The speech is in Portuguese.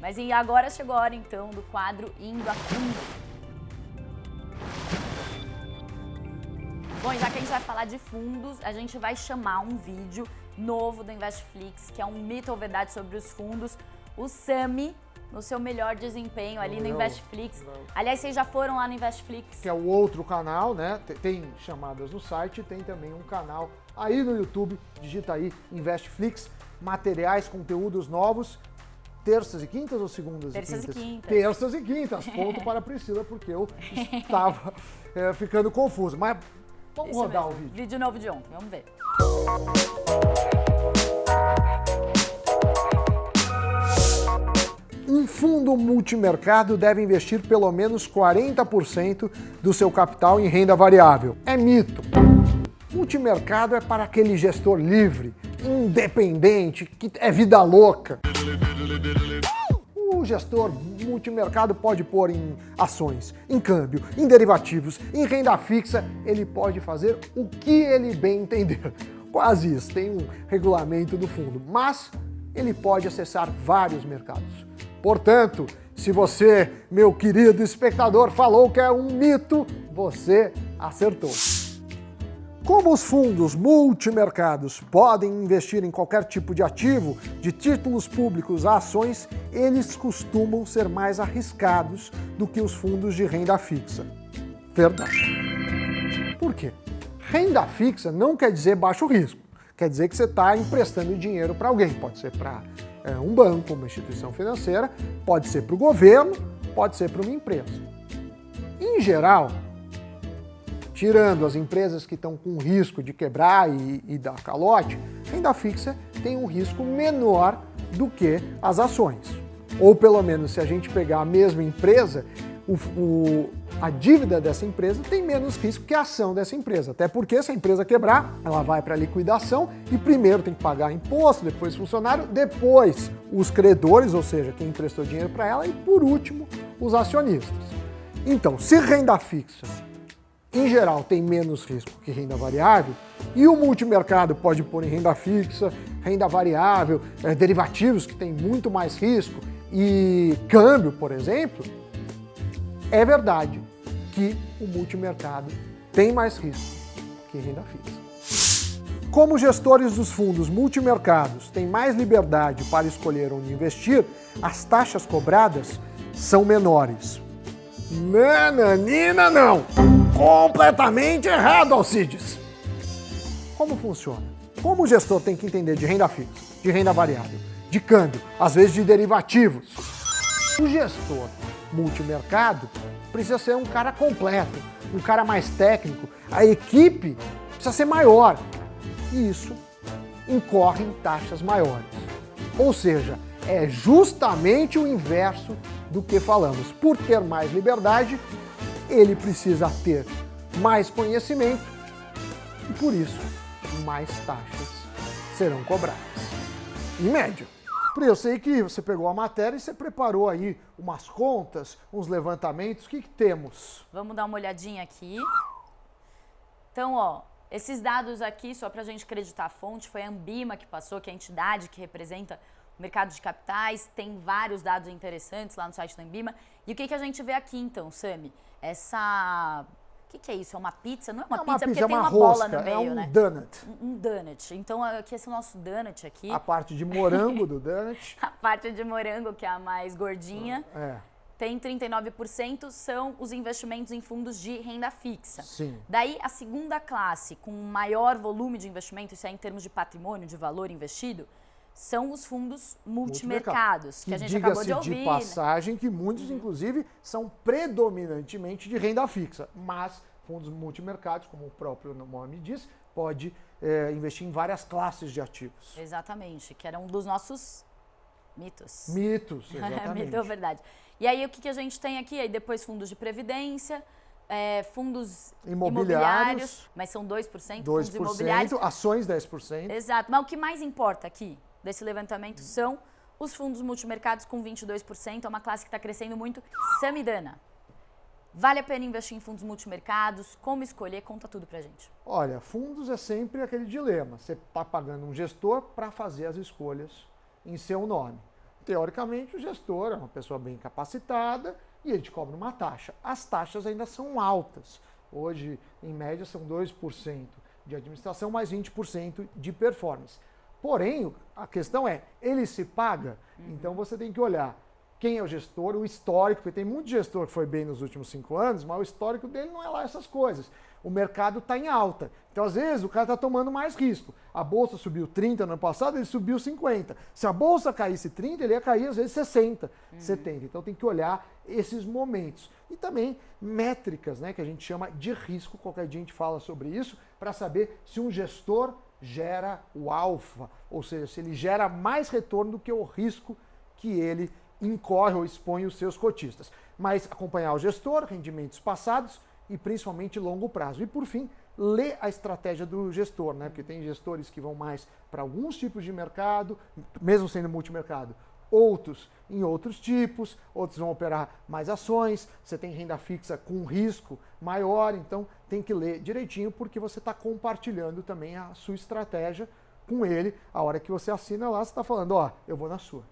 Mas e agora chegou a hora então do quadro Indo a Fundo. Bom, já que a gente vai falar de fundos, a gente vai chamar um vídeo novo do Investflix, que é um mito ou verdade sobre os fundos. O Sami, no seu melhor desempenho ali no Investflix. Aliás, vocês já foram lá no Investflix? Que é o outro canal, né? Tem chamadas no site, tem também um canal aí no YouTube. Digita aí Investflix, materiais, conteúdos novos. Terças e quintas ou segundas Terças e quintas? e quintas. Terças e quintas. Ponto para a Priscila, porque eu estava ficando confuso. Mas vamos Isso rodar mesmo. o vídeo. Vídeo novo de ontem, vamos ver. Um fundo multimercado deve investir pelo menos 40% do seu capital em renda variável. É mito. Multimercado é para aquele gestor livre, independente, que é vida louca. O gestor multimercado pode pôr em ações, em câmbio, em derivativos, em renda fixa, ele pode fazer o que ele bem entender. Quase isso, tem um regulamento do fundo, mas ele pode acessar vários mercados. Portanto, se você, meu querido espectador, falou que é um mito, você acertou. Como os fundos multimercados podem investir em qualquer tipo de ativo, de títulos públicos a ações, eles costumam ser mais arriscados do que os fundos de renda fixa. Verdade. Por quê? Renda fixa não quer dizer baixo risco. Quer dizer que você está emprestando dinheiro para alguém. Pode ser para um banco, uma instituição financeira, pode ser para o governo, pode ser para uma empresa. Em geral, tirando as empresas que estão com risco de quebrar e dar calote, renda fixa tem um risco menor do que as ações. Ou pelo menos, se a gente pegar a mesma empresa, a dívida dessa empresa tem menos risco que a ação dessa empresa. Até porque se a empresa quebrar, ela vai para a liquidação e primeiro tem que pagar imposto, depois funcionário, depois os credores, ou seja, quem emprestou dinheiro para ela, e por último, os acionistas. Então, se renda fixa em geral tem menos risco que renda variável, e o multimercado pode pôr em renda fixa, renda variável, derivativos que tem muito mais risco, e câmbio, por exemplo, é verdade que o multimercado tem mais risco que renda fixa. Como gestores dos fundos multimercados têm mais liberdade para escolher onde investir, as taxas cobradas são menores. Nananina não! Completamente errado, Alcides! Como funciona? Como o gestor tem que entender de renda fixa, de renda variável, de câmbio, às vezes de derivativos? O gestor multimercado precisa ser um cara completo, um cara mais técnico, a equipe precisa ser maior. E isso incorre em taxas maiores. Ou seja, é justamente o inverso do que falamos. Por ter mais liberdade, ele precisa ter mais conhecimento e, por isso, mais taxas serão cobradas. Em média. Pri, eu sei que você pegou a matéria e você preparou aí umas contas, uns levantamentos. O que temos? Vamos dar uma olhadinha aqui. Então, ó, esses dados aqui, só para a gente acreditar a fonte, foi a Ambima que passou, que é a entidade que representa o mercado de capitais. Tem vários dados interessantes lá no site da Ambima. E o que a gente vê aqui, então, Sami? Essa... O que é isso? É uma pizza? Não é uma pizza, porque tem uma bola no meio, é né? Donut. Um donut. Então, aqui esse é o nosso donut aqui. A parte de morango do donut. A parte de morango, que é a mais gordinha. É. Tem 39%, são os investimentos em fundos de renda fixa. Sim. Daí, a segunda classe, com maior volume de investimento, isso é em termos de patrimônio, de valor investido, são os fundos multimercados, que a gente acabou de ouvir. Diga-se de passagem que muitos, inclusive, são predominantemente de renda fixa, mas fundos multimercados, como o próprio nome diz, pode investir em várias classes de ativos. Exatamente, que era um dos nossos mitos. Mitos, exatamente. Mito, verdade. E aí, o que a gente tem aqui? Aí depois fundos de previdência, fundos imobiliários, mas são 2%, fundos imobiliários. Ações 10%. Exato, mas o que mais importa aqui desse levantamento são os fundos multimercados com 22%, é uma classe que está crescendo muito. Samidana, vale a pena investir em fundos multimercados? Como escolher? Conta tudo pra gente. Olha, fundos é sempre aquele dilema. Você está pagando um gestor para fazer as escolhas em seu nome. teoricamente, o gestor é uma pessoa bem capacitada e ele te cobra uma taxa. As taxas ainda são altas. Hoje, em média, são 2% de administração mais 20% de performance. Porém, a questão é, ele se paga? Então você tem que olhar quem é o gestor, o histórico, porque tem muito gestor que foi bem nos últimos 5 anos, mas o histórico dele não é lá essas coisas. O mercado está em alta. Então, às vezes, o cara está tomando mais risco. A bolsa subiu 30 no ano passado, ele subiu 50. Se a bolsa caísse 30, ele ia cair, às vezes, 60, 70. Então, tem que olhar esses momentos. E também métricas, né, que a gente chama de risco. Qualquer dia a gente fala sobre isso, para saber se um gestor gera o alfa, ou seja, se ele gera mais retorno do que o risco que ele incorre ou expõe os seus cotistas. Mas acompanhar o gestor, rendimentos passados e principalmente longo prazo. E por fim, ler a estratégia do gestor, né? Porque tem gestores que vão mais para alguns tipos de mercado, mesmo sendo multimercado, outros em outros tipos, outros vão operar mais ações, você tem renda fixa com risco maior, então tem que ler direitinho porque você está compartilhando também a sua estratégia com ele. A hora que você assina lá, você está falando, ó, eu vou na sua.